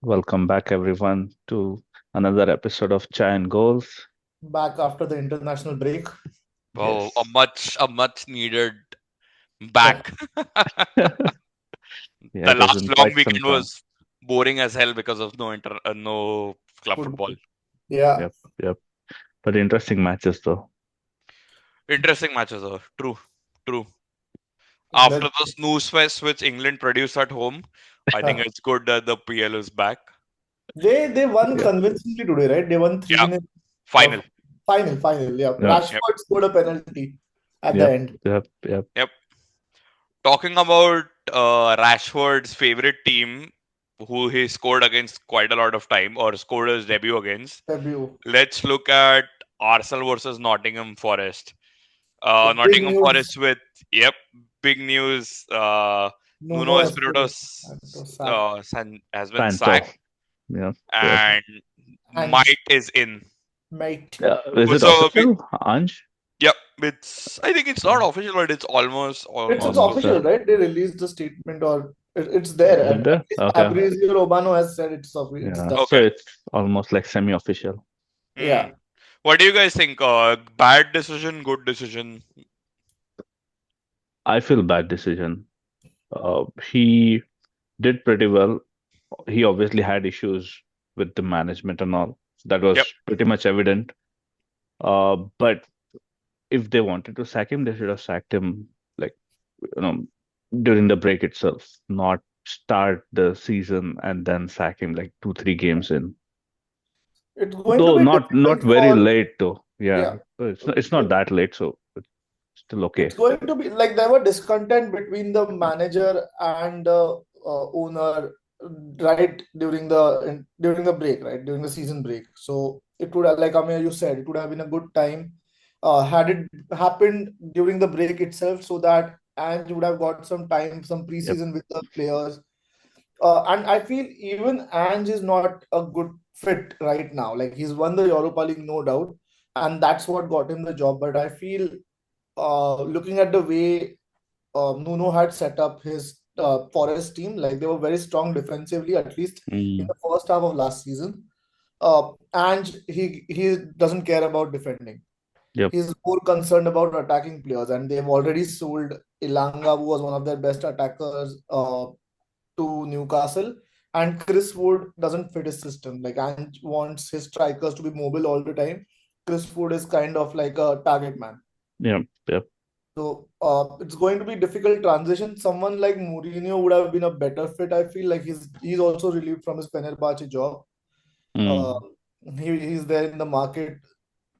Welcome back, everyone, to another episode of Chai and Goals. Back after the international break. Well, Yes. a much needed back. Yeah, The it has last been long quite some weekend time. was boring as hell because of no club football. Football. Yeah. Yep, yep. But interesting matches, though. Interesting matches though. True. Let After the snooze fest which England produced at home, I think it's good that the PL is back. they won Yep, convincingly today, right? They won Yeah, 3-0. Uh, final. final. Yeah. yep, Yep, Rashford scored a penalty at the yep, end. yep. yep. Talking about Rashford's favorite team, who he scored against quite a lot of time or scored his debut against. Debut. Let's look at Arsenal versus Nottingham Forest. So big Nottingham news. Forest with yep, big news. Nuno Nuno Espirito Espirito Santo sacked. has been Santo. sacked, Yep, yep. and And Might is in. mate. Is it So official, Ange? yep, it's I think it's not official, but it's It's almost Almost official, there. right? They released the statement or it's there. Is it At there? least Okay. Fabrizio Romano has said it's Yeah, done. so okay. it's almost like semi-official. Hmm. Yeah. What do you guys think? Bad decision, good decision? I feel bad decision. He did pretty well. He obviously had issues with the management and all. That Yep. was pretty much evident. But if they wanted to sack him, they should have sacked him like you know during the break itself, not start the season and then sack him like 2, 3 games in. It's going to Though be not difficult very for late though. Yeah, yeah. so it's not that late, so it's still okay. It's going to be like there were discontent between the manager and the owner right during the break, right during the season break. So it would have, like Amir you said, it would have been a good time had it happened during the break itself, so that Ange would have got some time, some Yep. preseason with the players. And I feel even Ange is not a good fit right now. Like he's won the Europa League, no doubt, and that's what got him the job. But I feel looking at the way Nuno had set up his Forest team, like they were very strong defensively, at least in Mm, the first half of last season. And he doesn't care about defending. yep. He's more concerned about attacking players, and they've already sold Ilanga, who was one of their best attackers, to Newcastle. And Chris Wood doesn't fit his system. Like Ange wants his strikers to be mobile all the time. Chris Wood is kind of like a target man. Yep. Yep. So it's going to be difficult transition. Someone like Mourinho would have been a better fit. I feel like he's also relieved from his Fenerbahce job. Uh, Mm, he's there in the market,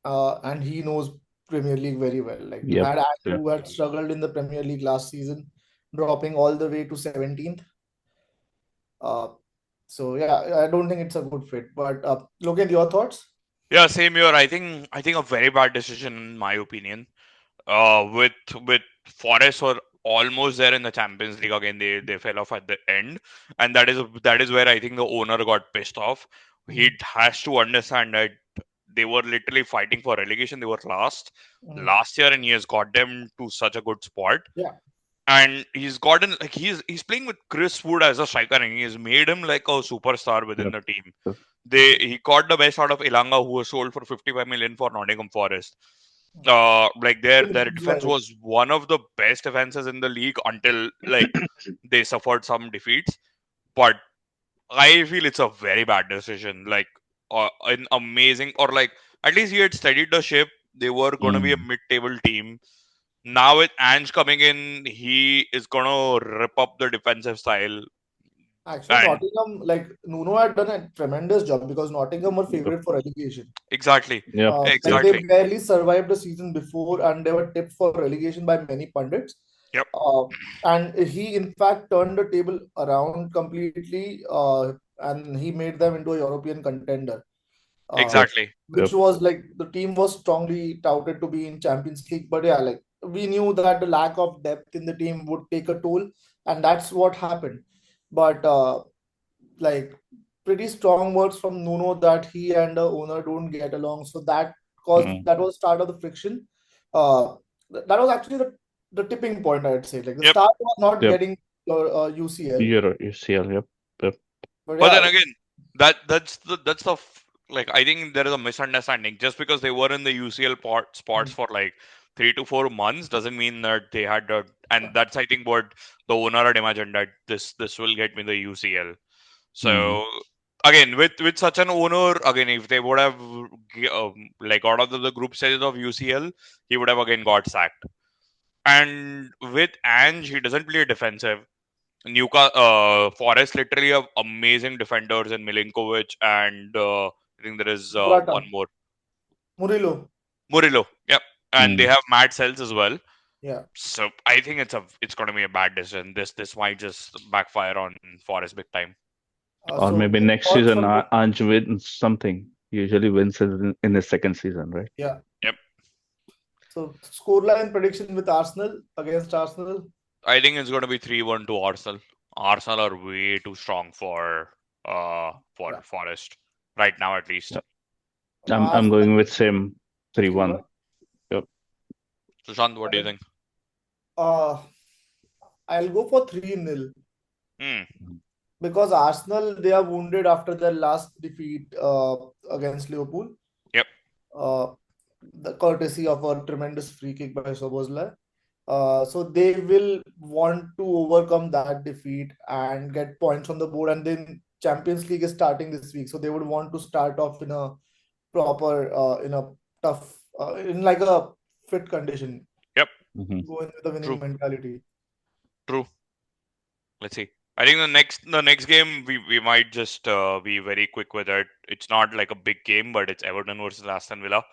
and he knows Premier League very well. Like you yep. had Ange Yep. who had struggled in the Premier League last season, dropping all the way to 17th. Uh, so yeah, I don't think it's a good fit. But look at your thoughts. Yeah, same here. I think a very bad decision in my opinion. With Forest were almost there in the Champions League again. They fell off at the end, and that is where I think the owner got pissed off. He Mm, has to understand that they were literally fighting for relegation. They were mm. last year, and he has got them to such a good spot. Yeah, And he's gotten like he's playing with Chris Wood as a striker, and he has made him like a superstar within Yep. the team. Yep. He got the best out of Ilanga, who was sold for 55 million for Nottingham Forest. Like their he's defense right. was one of the best defenses in the league until like they suffered some defeats. But I feel it's a very bad decision. Like an amazing or like at least he had steadied the ship. They were gonna be a Mm, mid-table team. Now with Ange coming in, he is gonna rip up the defensive style. Actually, And Nottingham, like Nuno had done a tremendous job because Nottingham were yep. favorite for relegation. exactly, Yep. Like Yep. they exactly. barely survived the season before, and they were tipped for relegation by many pundits. Yep, Uh, and he, in fact, turned the table around completely, and he made them into a European contender. Uh, Yep. exactly. which Yep. was like the team was strongly touted to be in Champions League. But yeah, like we knew that the lack of depth in the team would take a toll, and that's what happened. But like pretty strong words from Nuno that he and the owner don't get along. So Mm, that was start of the friction. That was actually the tipping point, I'd say. Like the Yep. start was not yep. getting UCL, You're UCL. Yep. Yep. but But then yeah, again, like, I think there is a misunderstanding. Just because they were in the UCL spots Mm. for like 3 to 4 months doesn't mean that they had the, and that's, I think, what the owner had imagined, that this will get me the UCL. Mm. So again, with such an owner, again, if they would have like got out of the group stages of UCL, he would have again got sacked. And with Ange, he doesn't play defensive. Newcastle, Forest literally have amazing defenders in Milinkovic, and I think there is one Morata, more, Murillo. Murillo. Yep, and they Mm. have Matt Sells as well. Yeah. So I think it's going to be a bad decision. This might just backfire on Forest big time. Or So maybe any next thoughts season, on this? Ange wins something. Usually wins in his second season, right? Yeah. Yep, So scoreline prediction with Arsenal against Arsenal. I think it's going to be 3-1 to Arsenal. Arsenal are way too strong for Yeah. Forest right now, at least. Yep. I'm Arsenal going with same 3-1. 3-1. Yep. Sushant, what do you think? Uh, I'll go for 3-0 Hmm. because Arsenal they are wounded after their last defeat against Liverpool. Yep. Uh, the courtesy of a tremendous free kick by Sobozlai. So they will want to overcome that defeat and get points on the board. And then Champions League is starting this week, so they would want to start off in a proper, in a tough, in like a fit condition, Yep. Hmm. going with a winning True. mentality. True. Let's see. I think the next game we might just be very quick with it. It's not like a big game, but it's Everton versus Aston Villa.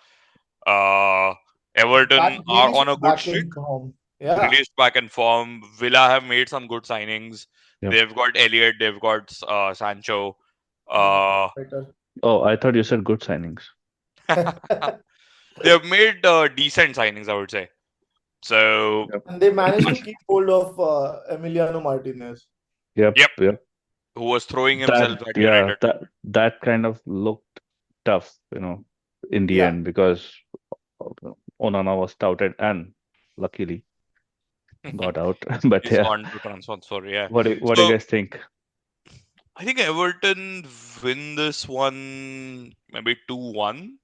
Uh, That Everton are Grealish on a good back streak, in form. Yeah, released back in form. Villa have made some good signings. Yep. They've got Elliott, they've got Sancho. they have Uh, better. Oh, I thought you said good signings. they have made decent signings, I would say. So, Yep. And they managed to keep hold of Emiliano Martinez. Yep. yep, Yep. who was throwing himself That at yeah, United. that kind of looked tough, in the Yeah, end because Onana was touted and luckily got out. But He's yeah, gone to transfer, yeah. what do you So guys think? I think Everton win this one maybe 2-1.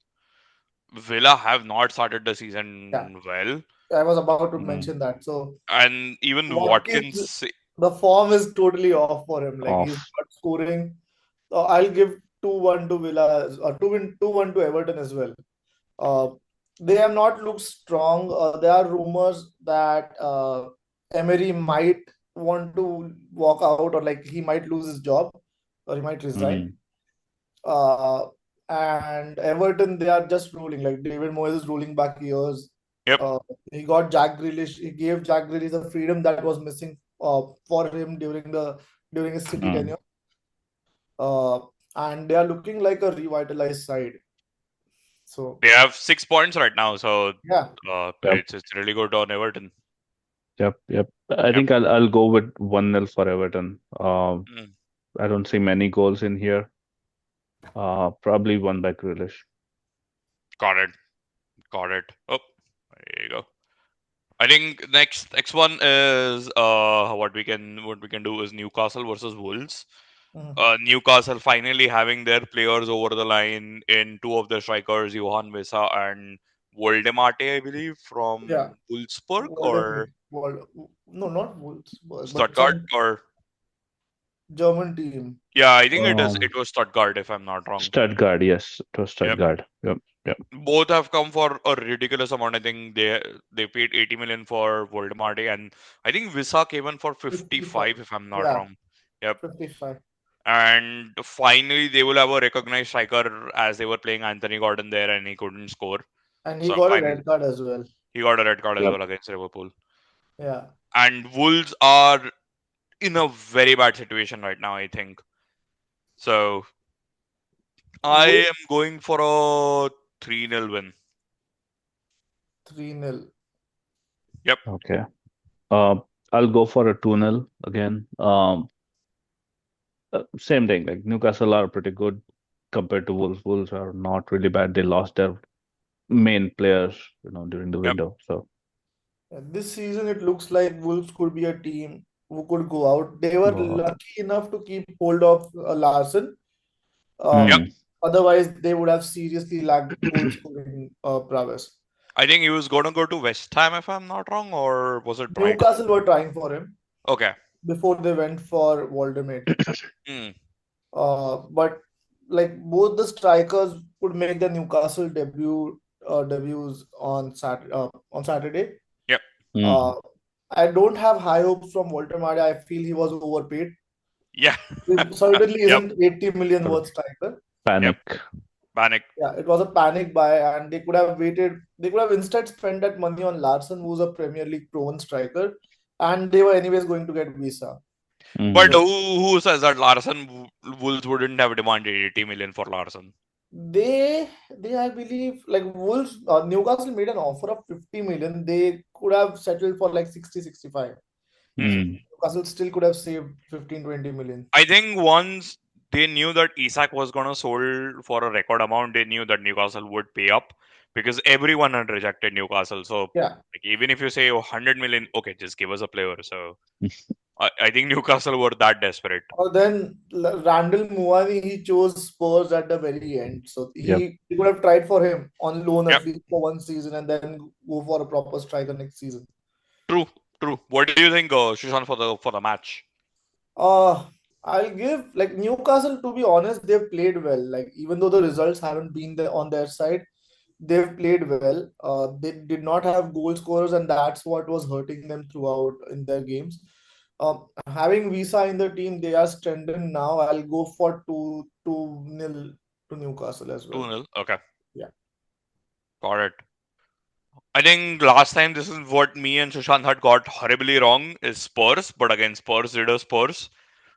Villa have not started the yeah. season well. I was about to Mm, mention that. So And even Watkins, Watkins, the form is totally off for him. Like he's off. not scoring. So I'll give 2-1 to Villa, 2-1 to Everton as well. Uh, they have not looked strong. There are rumors that Emery might want to walk out, or like he might lose his job, or he might resign. Mm, Uh, and Everton, they are just ruling. Like David Moyes is ruling back years. yep, Uh, he got Jack Grealish. He gave Jack Grealish the freedom that was missing for him during his City mm. tenure. Uh, and they are looking like a revitalized side. So they have 6 points right now, so yeah, Yep. it's really good on Everton. Yep. Yep. I Yep. think I'll go with 1-0 for Everton. Mm. I don't see many goals in here. Probably one by Grealish. Got it. Got it. Oh, there you go. I think next one is what we can do is Newcastle versus Wolves. mhm. Newcastle finally having their players over the line in two of their strikers, Johan Wissa and Voldemarte, I believe, Yeah, from Wolfsburg or Voldemort, no, not Wolfsburg, but Stuttgart, some or German team. yeah, I think Um, it was Stuttgart if I'm not wrong. Stuttgart, yes, it was Yep. Stuttgart. Yep. Yep. Both have come for a ridiculous amount. I think they paid 80 million for Voldemarte, and I think Wissa came in for 55. 55 if I'm not Yeah, wrong. Yep. 55. And finally, they will have a recognized striker, as they were playing Anthony Gordon there and he couldn't score. And he So got a finally, red card as well. he got a red card as Yep. well against Liverpool. Yeah. And Wolves are in a very bad situation right now, I think. So I Wolves am going for a 3-0 win. 3-0. Yep. Okay. Uh, I'll go for a 2-0 again. Same thing. Like Newcastle are pretty good compared to Wolves. Wolves are not really bad. They lost their main players, during the Yep. window. So This season, it looks like Wolves could be a team who could go out. They were go out. lucky enough to keep hold of Larson. Uh, Yep. Hmm. Otherwise, they would have seriously lacked goal scoring prowess. I think he was going to go to West Ham if I'm not wrong, or was it Brighton? Newcastle were trying for him Okay. before they went for Waldemate. Hmm. But like both the strikers would make the Newcastle debuts on Saturday. Yep. Uh, Hmm. I don't have high hopes from Walter Maria. I feel he was overpaid. Yeah. He certainly Yep. isn't 80 million Sort of worth striker. Yep. panic. Panic. Yeah, it was a panic buy, and they could have waited. They could have instead spent that money on Larson, who's a Premier League proven striker, and they were anyways going to get Visa. But Hmm. So who says that Wolves wouldn't have demanded 80 million for Larson? they I believe like Wolves Newcastle made an offer of 50 million. They could have settled for like 60, 65. So Hmm. Newcastle still could have saved 15, 20 million. I think once they knew that Isak was gonna sold for a record amount, they knew that Newcastle would pay up because everyone had rejected Newcastle. So Yeah. like, even if you say 100 million, okay, just give us a player. So I think Newcastle were that desperate. Or then Randall Muani, he chose Spurs at the very end. So Yep. he could have tried for him on loan Yep, at least for one season and then go for a proper striker next season. true, true. What do you think, Shushan, for the match? Uh I'll give like Newcastle, to be honest, they've played well. Like even though the results haven't been there on their side, they've played well. They did not have goal scorers, and that's what was hurting them throughout in their games. Having Visa in the team, they are strengthened now. I'll go for 2-0 to Newcastle as 2 well. nil. Okay, Yeah. got it. I think last time this is what me and Sushant had got horribly wrong is Spurs, but again Spurs did a Spurs.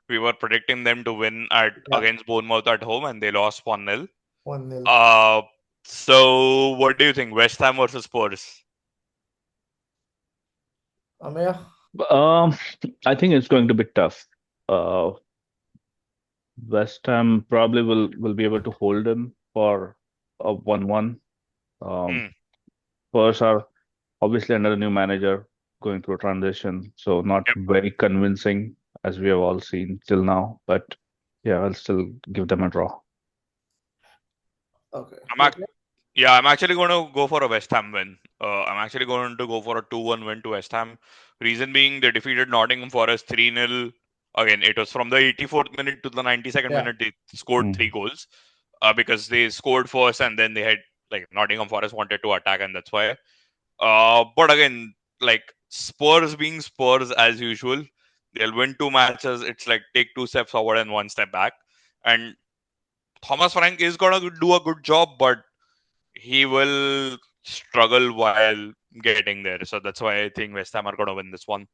We were predicting them to win at Yeah. against Bournemouth at home, and they lost 1-0. 1-0. Uh, so what do you think? West Ham versus Spurs? Ameya, Um, I think it's going to be tough. Uh, West Ham probably will be able to hold him for a 1-1. Um, Hmm. Spurs are obviously under a new manager going through a transition, so not Yep. very convincing as we have all seen till now. But yeah, I'll still give them a draw. okay. I'm ac- Okay. yeah, I'm actually going to go for a West Ham win. I'm actually going to go for a 2-1 win to West Ham. Reason being, they defeated Nottingham Forest 3-0. Again, it was from the 84th minute to the 92nd Yeah. minute. They scored three Mm. goals because they scored first and then they had, like, Nottingham Forest wanted to attack, and that's why. But again, like, Spurs being Spurs as usual, they'll win two matches. It's like take two steps forward and one step back. And Thomas Frank is going to do a good job, but he will struggle while getting there. So that's why I think West Ham are going to win this one.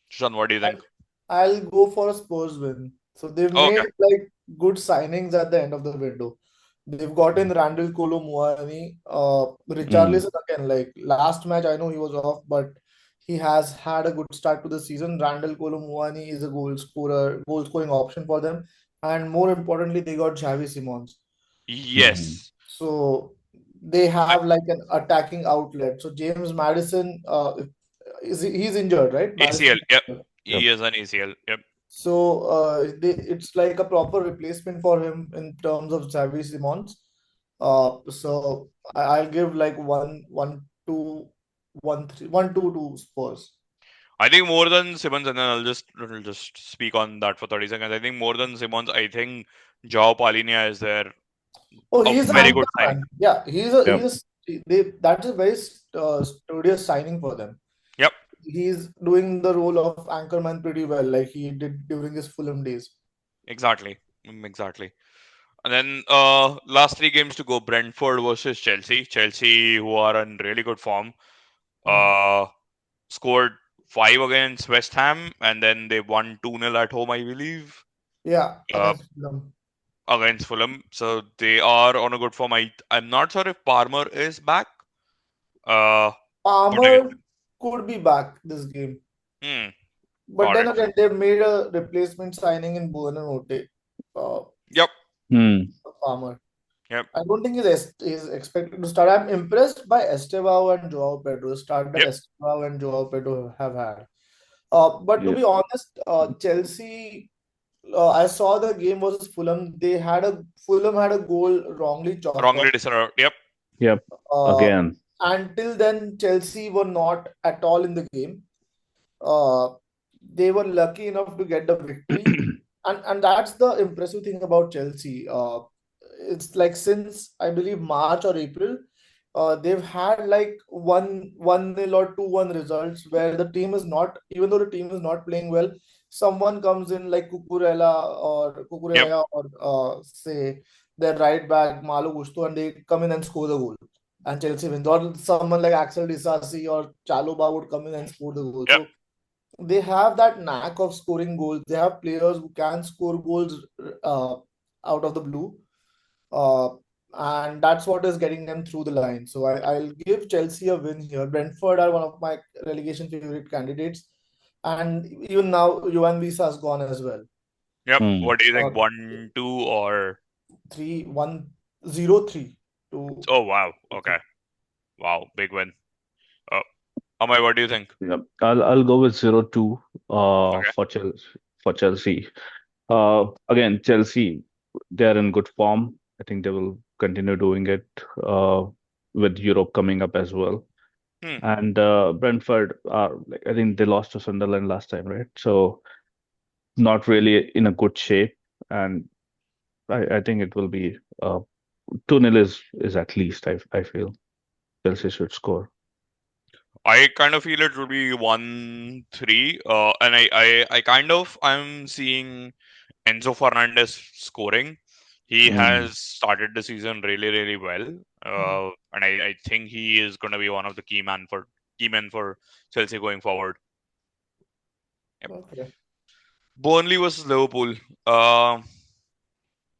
Sean, what do you think? I'll go for a Spurs win. So they've Okay. made like good signings at the end of the window. They've gotten Randall Kolo Muani, Mm. Richarlison again. Like last match, I know he was off, but he has had a good start to the season. Randall Kolo Muani is a goal scoring option for them, and more importantly, they got Xavi Simons. Mm. Yes. So they I- have like an attacking outlet. So James Madison, he's injured, right? Madison. ACL. Yep. Yep. He is an ACL. Yep. So it's like a proper replacement for him in terms of Xavi Simons. So I'll give like 1-2 to Spurs. I think more than Simmons, and then I'll just speak on that for 30 seconds. I think more than Simmons, I think Joao Palhinha is there Oh, a he's an very anchor good signing. man. Yeah, Yep. that's a very studious signing for them. Yep. He's doing the role of anchorman pretty well, like he did during his Fulham days. Exactly. Exactly. And then last three games to go: Brentford versus Chelsea. Chelsea, who are in really good form, Hmm. uh, scored five against West Ham, and then they won 2-0 at home, I believe, Yeah, uh, against Fulham. against Fulham. So they are on a good form. I'm not sure if Palmer is back, uh, but again, Palmer could be back this game. hmm, But got then it. again, they've made a replacement signing in Buonanotte, uh, Yep, Mm. Palmer. yep, I don't think he's expected to start. I'm impressed by Estevao and Joao Pedro. The start that yep. Estevao and Joao Pedro have had. But to Yeah. be honest, Chelsea, I saw the game versus Fulham. Fulham had a goal wrongly chalked Wrongly off. disallowed. Yep. Yep. Uh, Again. until then, Chelsea were not at all in the game. Uh, they were lucky enough to get the victory, and that's the impressive thing about Chelsea. It's like since I believe March or April, they've had like one nil or 2-1 results where the team is not, even though the team is not playing well, someone comes in like Yep. Kukurella or say their right back Malo Gusto, and they come in and score the goal, and Chelsea wins. Or someone like Axel Disasi or Chaloba would come in and score the goal. Yep. So they have that knack of scoring goals. They have players who can score goals uh, out of the blue, uh, and that's what is getting them through the line. So I'll give Chelsea a win here. Brentford are one of my relegation favorite candidates, and even now Johan Visa has gone as well. Yep. Hmm. What do you Uh, think? 1-2 or 3-1-0-3 to oh wow. Okay. 3. Wow. Big win. Uh, Amay, what do you think? Yep. I'll go with 0-2 Okay. for Chelsea. Again, Chelsea, they are in good form. I think they will continue doing it uh, with Europe coming up as well. Hmm. And Brentford are like, I think they lost to Sunderland last time, right? So not really in a good shape. And I think it will be 2-0 is at least I feel Chelsea should score. I kind of feel it will be 1-3. And I'm seeing Enzo Fernandez scoring. He Mm. has started the season really, really well. And I think he is going to be one of the key men for Chelsea going forward. Yep. Okay. Burnley versus Liverpool. Uh,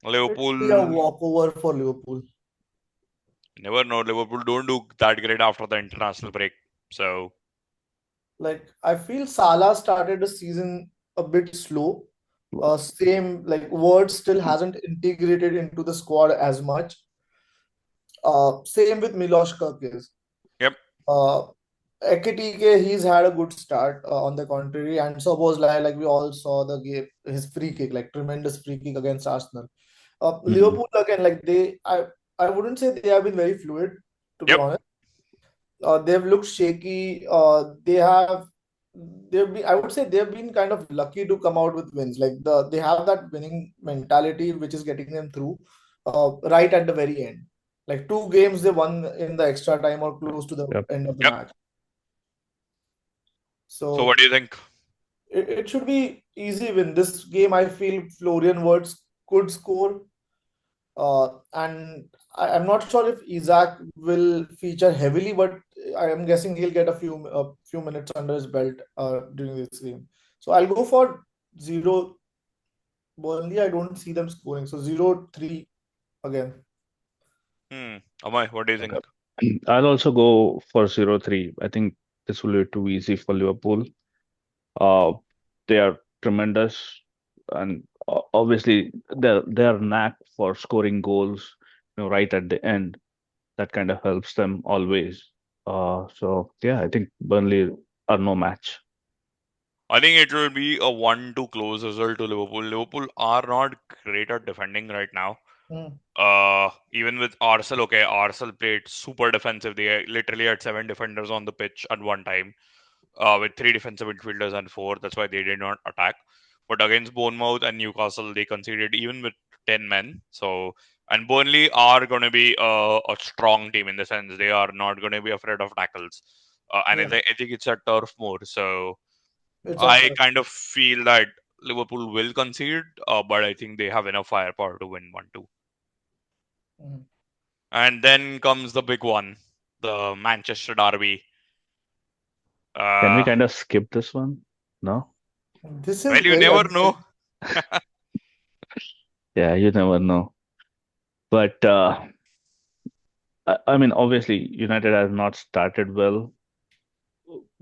It should be a Liverpool walkover for Liverpool. never know. Liverpool don't do that great after the international break. So Like I feel Salah started the season a bit slow. Same like Word still hasn't integrated into the squad as much. Same with Milos Kerkez. yep. Uh, Ekitike, he's had a good start on the contrary, and so was like we all saw the game, his free kick, like tremendous free kick against Arsenal. Mm. Liverpool again, like I wouldn't say they have been very fluid, to be Yep. honest. They've looked shaky. They've been, I would say they've been kind of lucky to come out with wins. Like they have that winning mentality which is getting them through right at the very end. Like 2 games they won in the extra time or close to the Yep. end of the Yep. match. So what So do you think? it should be easy win. This game I feel Florian Wirtz could score. And I'm not sure if Isaac will feature heavily, but I am guessing he'll get a few minutes under his belt during this game. So I'll go for 0 Burnley. I don't see them scoring. So 0-3 again. Amay, what do you Okay. think? I'll also go for 0-3. I think this will be too easy for Liverpool. Uh, they are tremendous, and obviously their knack for scoring goals, right at the end, that kind of helps them always. So yeah, I think Burnley are no match. I think it will be a 1-2 close result to Liverpool. Liverpool are not great at defending right now. Mm, Even with Arsenal, okay, Arsenal played super defensive. They literally had 7 defenders on the pitch at one time, with 3 defensive midfielders and 4. That's why they did not attack. But against Bournemouth and Newcastle, they conceded even with 10 men. So, and Burnley are going to be a strong team in the sense they are not going to be afraid of tackles. And yeah, I think it's a turf more. So it's a I tough. kind of feel that Liverpool will concede, but I think they have enough firepower to win 1-2. Mm. And then comes the big one, the Manchester Derby. Can we Uh, kind of skip this one? No? This is well, you very never know. unexpected. Yeah, you never know. But I mean, obviously, United has not started well.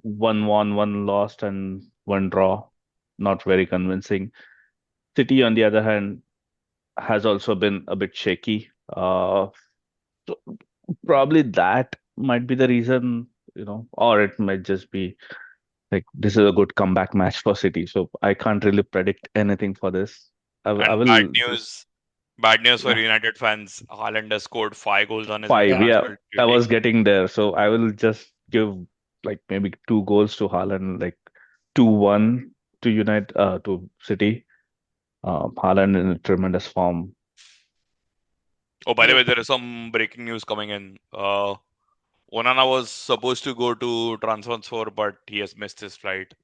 One won, one lost, and one draw. Not very convincing. City, on the other hand, has also been a bit shaky. So probably that might be the reason, or it might just be like this is a good comeback match for City. So I can't really predict anything for this. I And bad will just news. Bad news for yeah, United fans. Haaland has scored 5 goals on his five. Yeah. Yeah, international I duty. was getting there, so I will just give like maybe 2 goals to Haaland, like 2-1 to to City. Haaland in a tremendous form. Oh, by the way, Okay. there is some breaking news coming in. Onana was supposed to go to transfer, but he has missed his flight.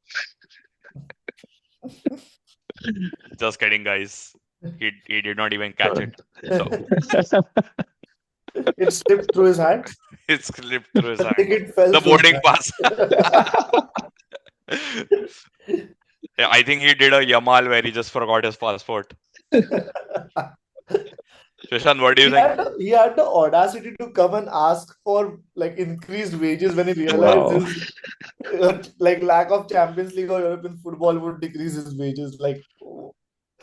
Just kidding, guys. He did not even catch it. Good. So It slipped through his hands. it slipped through his The hands. ticket fell The through his boarding pass. hands. Yeah, I think he did a Yamal where he just forgot his passport. Shashan, what do you think? He had the audacity to come and ask for like increased wages when he realized Wow. his like lack of Champions League or European football would decrease his wages. Like, oh,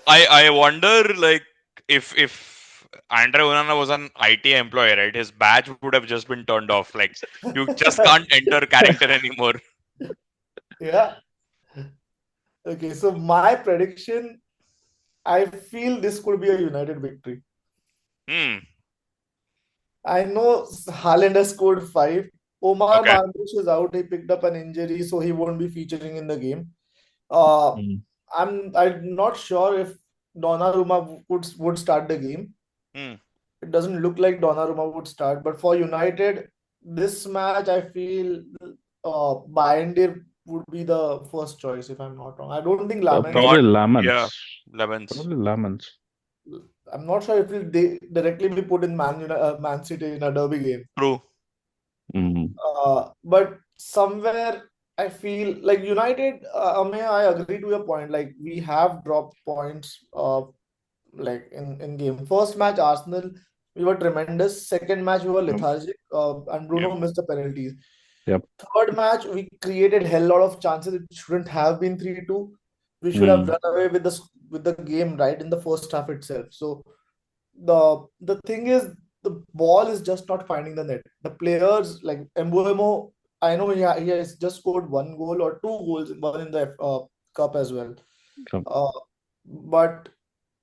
I wonder like if Andre Onana was an IT employee, right? His badge would have just been turned off. Like you just can't enter character anymore. yeah. Okay, so my prediction, I feel this could be a United victory. Hmm. I know Haaland has scored five. Omar Okay. Marmoush is out. He picked up an injury, so he won't be featuring in the game. Uh, Mm. I'm not sure if Donnarumma would start the game. Hmm. It doesn't look like Donnarumma would start, but for United, this match I feel Bayern would be the first choice if I'm not wrong. I don't think Lamens Not Probably will. yeah. Lamans. Lemons. Probably Lamans. I'm not sure if will directly be put in Man City in a derby game. True. Mm. But somewhere I feel like United. Amey, I agree to your point. Like we have dropped points. Like in game. First match, Arsenal, we were tremendous. Second match, we were Yep. lethargic. And Yep. Bruno missed the penalties. Yep. Third match, we created hell lot of chances. It shouldn't have been 3-2. We should have Mm. run away with the game right in the first half itself. So the thing is, the ball is just not finding the net. The players like Mbuemo, I know he has just scored 1 goal or 2 goals, one in the cup as well. Yep. Uh, but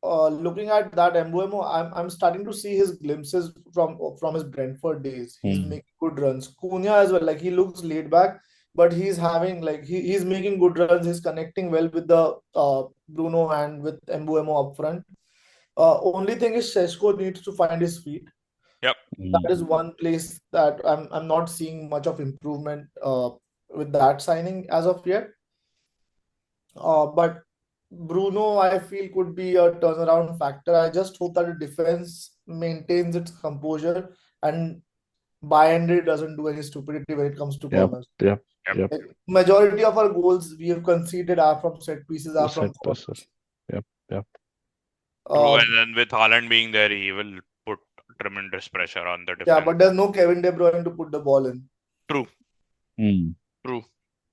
looking at that Mbuemo, I'm starting to see his glimpses from his Brentford days. He's Mm. making good runs. Cunha as well, like he looks laid back, but he's having like he's making good runs. He's connecting well with the Bruno and with Mbuemo up front. Only thing is Sheshko needs to find his feet. Yep. That Mm. is one place that I'm not seeing much of improvement with that signing as of yet. But Bruno, I feel, could be a turnaround factor. I just hope that the defense maintains its composure and Bayern doesn't do any stupidity when it comes to Yep. corners. Yep. Yep. Yep. Like, majority of our goals we have conceded are from set pieces, are from Set person. corners. Yep. Yep. True. Uh, And then with Haaland being there, he will put tremendous pressure on the yeah, defense. but there's no Kevin De Bruyne to put the ball in. True. Mm. True.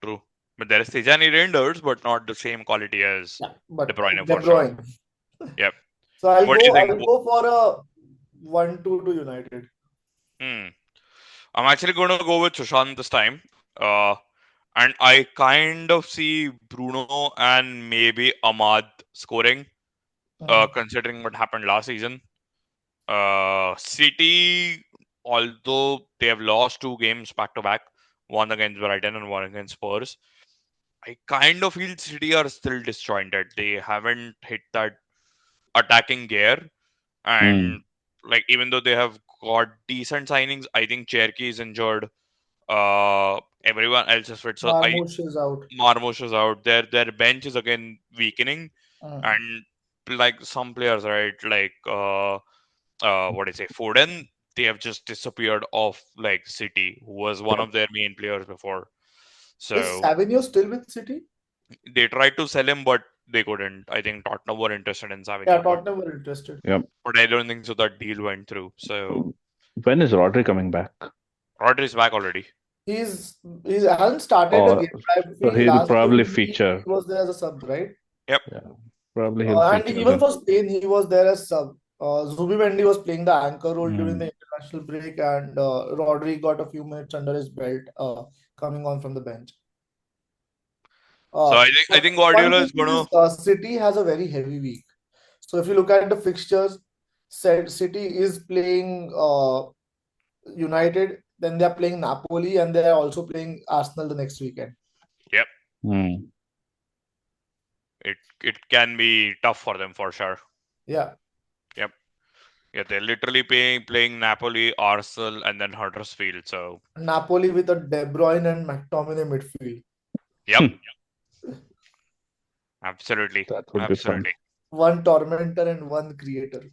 True. But there is Tijani Reinders, but not the same quality as Yeah, De but Bruyne De for sure. Bruyne. Yep. So I'll What do you go. think? I'll go for a 1-2 to United. Hmm. I'm actually going to go with Sushant this time. Uh, and I kind of see Bruno and maybe Ahmad scoring, Mhm. considering what happened last season. City, although they have lost 2 games back to back, one against Brighton and one against Spurs, I kind of feel City are still disjointed. They haven't hit that attacking gear, Mm. and like even though they have got decent signings, I think Cherky is injured. Everyone else is fit. So I Marmoush is out. Marmoush is out. Their bench is again weakening, Mm. and like some players, right? Like what do I say, Foden. They have just disappeared off like City, who was one Yep. of their main players before. Is So Savinho still with City? they tried to sell him, but they couldn't. I think Tottenham were interested in Yeah, Savinho, Tottenham were interested. Yep. but I don't think so. That deal went through. So When is Rodri coming back? Rodri's back already. He's he hasn't started a Or game. I so feel he'll last game probably he feature. was there as a sub, right? Yep. Yeah. Probably he'll And feature even then. for Spain, he was there as sub. Zubimendi was playing the anchor role during Mm. the international break, and Rodri got a few minutes under his belt, coming on from the bench. So Uh, I think one Guardiola thing is gonna. is, City has a very heavy week. So if you look at the fixtures, said City is playing United, then they are playing Napoli, and they are also playing Arsenal the next weekend. Yep. Hmm. It can be tough for them for sure. Yeah, Yep. Yeah, they're literally playing Napoli, Arsenal, and then Huddersfield. So Napoli with a De Bruyne and McTominay midfield. yep, absolutely, That would be fun. absolutely. One tormentor and one creator.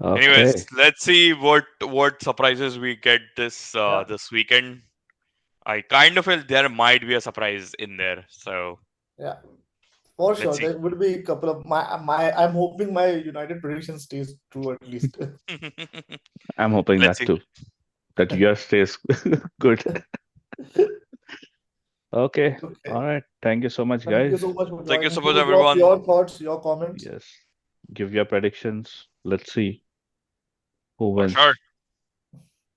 Anyways, Okay. let's see what surprises we get Yeah, this weekend. I kind of feel there might be a surprise in there. So yeah. For let's sure. see. There would be a couple of my I'm hoping my United prediction stays true at least. I'm hoping Let's that see. too. That yours stays good. Okay. Okay. All right. Thank you so much, Thank you guys. so much for Thank you so joining. much, Do drop everyone. your thoughts, your comments. Yes. Give your predictions. Let's see who For wins. sure.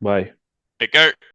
Bye. Take care.